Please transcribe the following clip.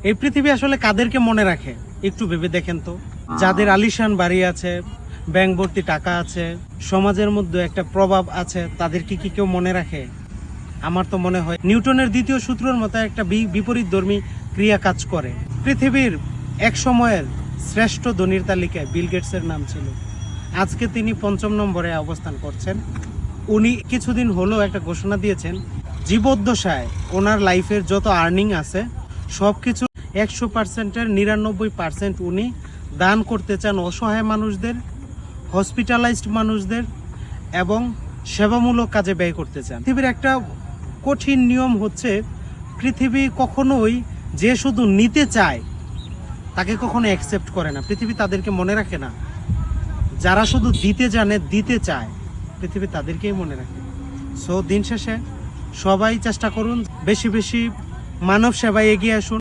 এই পৃথিবী আসলে কাদেরকে মনে রাখে একটু ভেবে দেখেন তো। যাদের আলিশান বাড়ি আছে, ব্যাংক ভর্তি টাকা আছে, সমাজের মধ্যে একটা প্রভাব আছে, তাদেরকে কি কেউ মনে রাখে? আমার তো মনে হয় নিউটনের দ্বিতীয় সূত্রের মতো একটা বিপরীতধর্মী ক্রিয়া কাজ করে। পৃথিবীর এক সময়ের শ্রেষ্ঠ ধনীর তালিকায় বিল গেটসের নাম ছিল, আজকে তিনি ৫ম নম্বরে অবস্থান করছেন। উনি কিছুদিন হলো একটা ঘোষণা দিয়েছেন, জীবদ্দশায় ওনার লাইফের যত আর্নিং আছে সব কিছু ১০০%-এর ৯৯% উনি দান করতে চান অসহায় মানুষদের, হসপিটালাইজড মানুষদের এবং সেবামূলক কাজে ব্যয় করতে চান। পৃথিবীর একটা কঠিন নিয়ম হচ্ছে, পৃথিবী কখনোই যে শুধু নিতে চায় তাকে কখনো অ্যাকসেপ্ট করে না। পৃথিবী তাদেরকে মনে রাখে না। যারা শুধু দিতে জানে, দিতে চায়, পৃথিবী তাদেরকেই মনে রাখে। সো দিন শেষে সবাই চেষ্টা করুন, বেশি বেশি মানব সেবায় এগিয়ে আসুন।